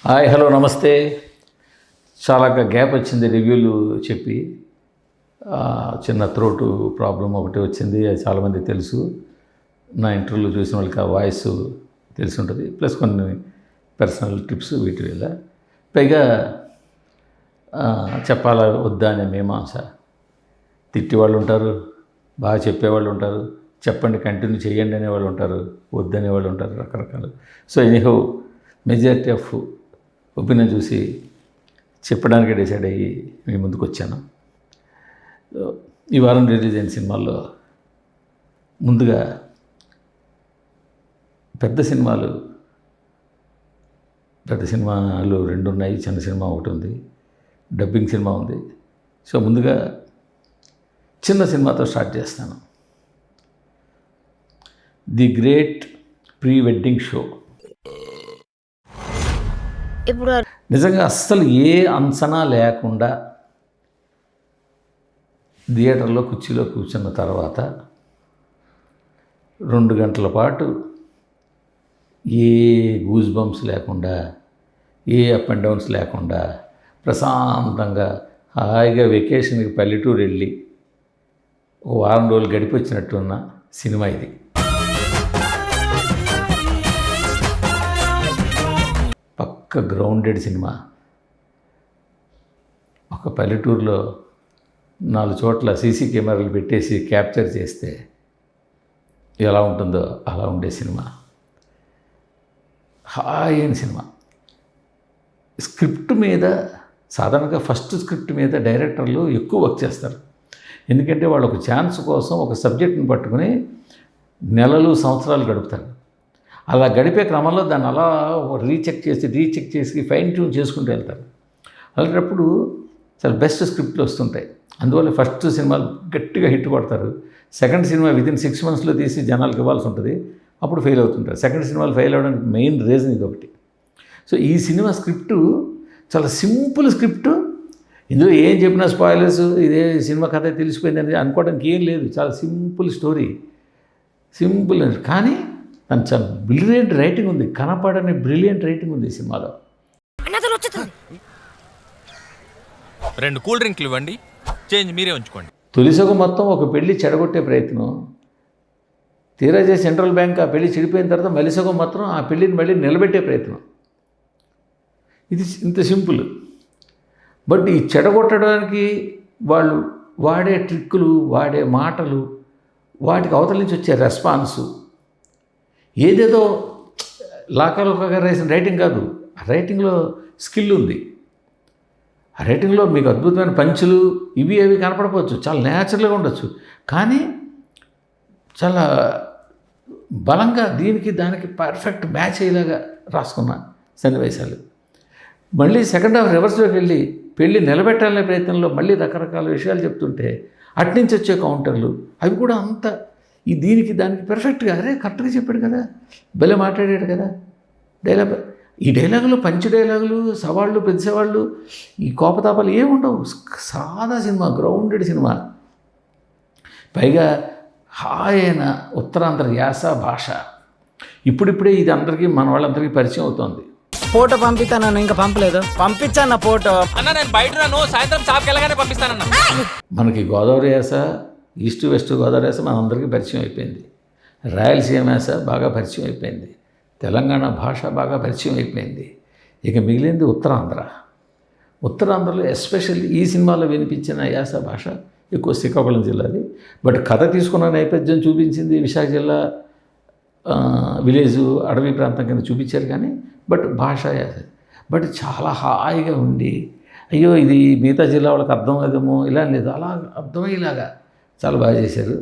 Hi hello నమస్తే. చాలా gap వచ్చింది రివ్యూలు చెప్పి. చిన్న థ్రోటు ప్రాబ్లం ఒకటి వచ్చింది, అది చాలామంది తెలుసు. నా ఇంటర్వ్యూలో చూసిన వాళ్ళకి ఆ వాయిస్ తెలిసి ఉంటుంది, ప్లస్ కొన్ని పర్సనల్ టిప్స్ వీటి వల్ల. పైగా చెప్పాలా వద్దా అనే మీమాంస. తిట్టేవాళ్ళు ఉంటారు, బాగా చెప్పేవాళ్ళు ఉంటారు, చెప్పండి కంటిన్యూ చేయండి అనేవాళ్ళు ఉంటారు, వద్దనేవాళ్ళు ఉంటారు, రకరకాలు. So anyhow majority of opinion చూసి చెప్పడానికి డిసైడ్ అయ్యి మీ ముందుకు వచ్చాను. ఈ వారం రిలీజ్ అయిన సినిమాల్లో ముందుగా పెద్ద సినిమాలు రెండు ఉన్నాయి, చిన్న సినిమా ఒకటి ఉంది, డబ్బింగ్ సినిమా ఉంది. సో ముందుగా చిన్న సినిమాతో స్టార్ట్ చేస్తాను. The great pre wedding show. ఇప్పుడు నిజంగా అస్సలు ఏ అంచనా లేకుండా థియేటర్లో కుర్చీలో కూర్చున్న తర్వాత 2 గంటల పాటు ఏ గూజ్ బంప్స్ లేకుండా, ఏ అప్ అండ్ డౌన్స్ లేకుండా ప్రశాంతంగా హాయిగా వెకేషన్కి పల్లెటూరు వెళ్ళి ఒక వారం రోజులు గడిపి వచ్చినట్టున్న సినిమా ఇది. పక్క గ్రౌండెడ్ సినిమా. ఒక పల్లెటూరులో 4 చోట్ల సీసీ కెమెరాలు పెట్టేసి క్యాప్చర్ చేస్తే ఎలా ఉంటుందో అలా ఉండే సినిమా. హాయ్ అయిన సినిమా. స్క్రిప్ట్ మీద సాధారణంగా ఫస్ట్ స్క్రిప్ట్ మీద డైరెక్టర్లు ఎక్కువ వర్క్ చేస్తారు. ఎందుకంటే వాళ్ళు ఒక ఛాన్స్ కోసం ఒక సబ్జెక్ట్ని పట్టుకుని నెలలు సంవత్సరాలు గడుపుతారు. అలా గడిపే క్రమంలో దాన్ని అలా రీచెక్ చేసి ఫైన్ ట్యూన్ చేసుకుంటూ వెళ్తారు. అలాంటప్పుడు చాలా బెస్ట్ స్క్రిప్ట్లు వస్తుంటాయి. అందువల్ల ఫస్ట్ సినిమాలు గట్టిగా హిట్ కొడతారు. సెకండ్ సినిమా వితిన్ 6 monthsలో తీసి జనాలకు ఇవ్వాల్సి ఉంటుంది, అప్పుడు ఫెయిల్ అవుతుంటారు. సెకండ్ సినిమాలు ఫెయిల్ అవ్వడానికి మెయిన్ రీజన్ ఇది ఒకటి. సో ఈ సినిమా స్క్రిప్టు చాలా సింపుల్ స్క్రిప్టు. ఇందులో ఏం చెప్పినా స్పాయిలర్స్, ఇదే సినిమా కథ తెలిసిపోయిందని అనుకోవడానికి ఏం లేదు. చాలా సింపుల్ స్టోరీ, సింపుల్. కానీ దాని చాలా బ్రిలియంట్ రైటింగ్ ఉంది, కనపడని బ్రిలియంట్ రైటింగ్ ఉంది ఈ సినిమాలో. 2 కూల్ డ్రింక్లు ఇవ్వండి, చేంజ్ మీరే ఉంచుకోండి. తొలిసగం మొత్తం ఒక పెళ్లి చెడగొట్టే ప్రయత్నం. తీరా చేసి సెంట్రల్ బ్యాంక్ ఆ పెళ్లి చెడిపోయిన తర్వాత మళ్ళీ సగం మాత్రం ఆ పెళ్లిని మళ్ళీ నిలబెట్టే ప్రయత్నం. ఇది ఇంత సింపుల్. బట్ ఈ చెడగొట్టడానికి వాళ్ళు వాడే ట్రిక్కులు, వాడే మాటలు, వాటికి అవతల నుంచి వచ్చే రెస్పాన్సు ఏదేదో లాకాలోకగా రాసిన రైటింగ్ కాదు. ఆ రైటింగ్లో స్కిల్ ఉంది. ఆ రైటింగ్లో మీకు అద్భుతమైన పంచులు ఇవి అవి కనపడవచ్చు, చాలా న్యాచురల్గా ఉండొచ్చు. కానీ చాలా బలంగా దీనికి దానికి పర్ఫెక్ట్ మ్యాచ్ అయ్యేలాగా రాసుకున్న సన్నివేశాలు. మళ్ళీ సెకండ్ హాఫ్ రివర్స్లోకి వెళ్ళి పెళ్ళి నిలబెట్టాలనే ప్రయత్నంలో మళ్ళీ రకరకాల విషయాలు చెప్తుంటే అట్నుంచి వచ్చే కౌంటర్లు అవి కూడా అంత దీనికి దానికి పెర్ఫెక్ట్గా, అరే కరెక్ట్గా చెప్పాడు కదా, భలే మాట్లాడాడు కదా డైలాగ్. ఈ డైలాగులో పంచ్ డైలాగులు, సవాళ్ళు, పెద్ద సవాళ్ళు, ఈ కోపతాపాలు ఏముండవు. సాదా సినిమా, గ్రౌండెడ్ సినిమా. పైగా హాయ్ అయిన ఉత్తరాంధ్ర యాస భాష. ఇప్పుడిప్పుడే ఇది అందరికీ, మన వాళ్ళందరికీ పరిచయం అవుతోంది. ఫోటో పంపిస్తాను, ఇంకా పంపలేదు. పంపించాను ఫోటో అన్న, నేను బయట ఉన్నాను, సాయంత్రం షాప్కి వెళ్ళగానే పంపిస్తానన్న. మనకి గోదావరి యాస, ఈస్ట్ వెస్ట్ గోదావరి యాస మనందరికీ పరిచయం అయిపోయింది. రాయలసీమ యాస బాగా పరిచయం అయిపోయింది. తెలంగాణ భాష బాగా పరిచయం అయిపోయింది. ఇక మిగిలింది ఉత్తరాంధ్ర. ఉత్తరాంధ్రలో ఎస్పెషల్లీ ఈ సినిమాలో వినిపించిన యాస భాష ఎక్కువ శ్రీకాకుళం జిల్లాది. బట్ కథ తీసుకున్న నేపథ్యం చూపించింది విశాఖ జిల్లా, విలేజు, అడవి ప్రాంతం కింద చూపించారు. కానీ బట్ భాష యాస బట్ చాలా హాయిగా ఉండి, అయ్యో ఇది మిగతా జిల్లా వాళ్ళకి అర్థం అదేమో ఇలా లేదు, అలా అర్థమయ్యేలాగా చాలా బాగా చేశారు.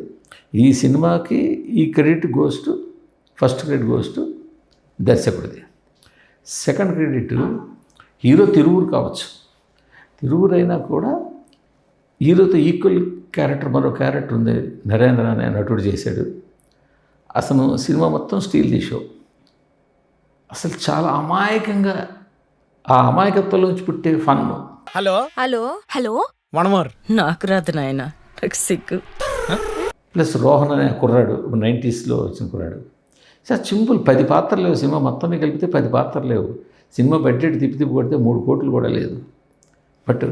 ఈ సినిమాకి ఈ credit goes to, first credit goes to దర్శకుడిది. సెకండ్ క్రెడిట్ హీరో తిరువురు కావచ్చు. తిరువురు అయినా కూడా హీరోతో ఈక్వల్ క్యారెక్టర్, మరో క్యారెక్టర్ ఉంది, నరేంద్ర అనే నటుడు చేశాడు. అసలు సినిమా మొత్తం స్టీల్ ది షో. అసలు చాలా అమాయకంగా, ఆ అమాయకత్వంలోంచి పుట్టే fun. Hello hello hello one more. నాకు రాదు నాయన, నాకు సిగ్గు. ప్లస్ రోహన్ అనే కుర్రాడు, 90sలో వచ్చిన కుర్రాడు. చాలా సింపుల్. 10 పాత్రలు లేవు సినిమా మొత్తం కలిపితే, 10 పాత్రలు లేవు. సినిమా బడ్జెట్ తిప్పి కొడితే 3 కోట్లు కూడా లేదు. బట్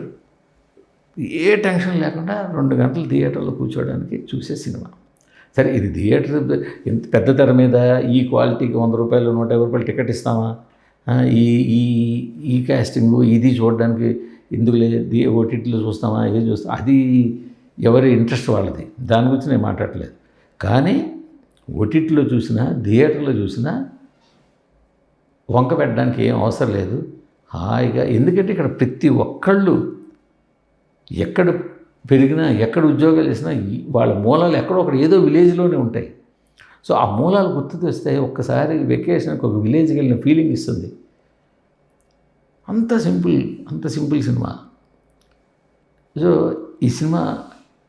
ఏ టెన్షన్ లేకుండా 2 గంటలు థియేటర్లో కూర్చోవడానికి చూసే సినిమా. సరే ఇది థియేటర్ ఇంత పెద్ద తెర మీద ఈ క్వాలిటీకి 100 రూపాయలు 150 రూపాయలు టికెట్ ఇస్తామా? ఈ ఈ ఈ కాస్టింగు ఇది చూడడానికి ఎందుకు లేదు, ఓటీటీలో చూస్తామా, ఏం చూస్తాం, అది ఎవరి ఇంట్రెస్ట్ వాళ్ళది, దాని గురించి నేను మాట్లాడలేదు. కానీ ఓటీటీలో చూసినా థియేటర్లో చూసినా వంక పెట్టడానికి ఏం అవసరం లేదు. హాయిగా, ఎందుకంటే ఇక్కడ ప్రతి ఒక్కళ్ళు ఎక్కడ పెరిగినా ఎక్కడ ఉద్యోగాలు చేసినా వాళ్ళ మూలాలు ఎక్కడో ఒకటి ఏదో విలేజ్లోనే ఉంటాయి. సో ఆ మూలాలు గుర్తు తెస్తే ఒక్కసారి వెకేషన్కి ఒక విలేజ్కి వెళ్ళిన ఫీలింగ్ ఇస్తుంది. అంత సింపుల్ సినిమా. సో ఈ సినిమా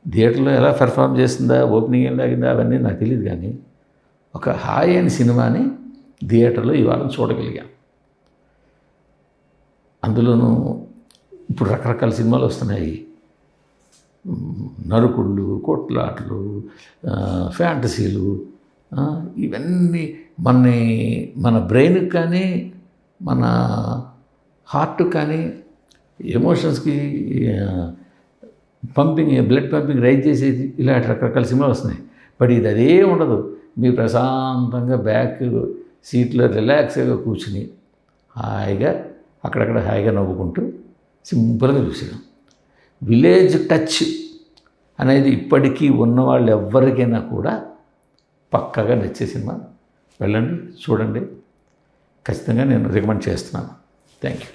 థియేటర్లో ఎలా పెర్ఫామ్ చేస్తుందా, ఓపెనింగ్ ఏం లాగిందా అవన్నీ నాకు తెలియదు, కానీ ఒక హాయ్ అయిన సినిమాని థియేటర్లో ఈ వారం చూడగలిగాం. అందులోనూ ఇప్పుడు రకరకాల సినిమాలు వస్తున్నాయి. నరుకుళ్ళు, కొట్లాట్లు, ఫ్యాంటసీలు, ఇవన్నీ మన బ్రెయిన్కి కానీ మన హార్ట్కి కానీ ఎమోషన్స్కి బ్లడ్ పంపింగ్ రైజ్ చేసేది ఇలాంటి రకరకాల సినిమాలు వస్తున్నాయి. బట్ ఇది అదే ఉండదు. మీరు ప్రశాంతంగా బ్యాక్ సీట్లో రిలాక్స్గా కూర్చుని హాయిగా అక్కడక్కడ హాయిగా నవ్వుకుంటూ సింపుల్గా చూసాను. విలేజ్ టచ్ అనేది ఇప్పటికీ ఉన్నవాళ్ళు ఎవరికైనా కూడా పక్కాగా నచ్చే సినిమా. వెళ్ళండి, చూడండి, ఖచ్చితంగా నేను రికమెండ్ చేస్తున్నాను. Thank you.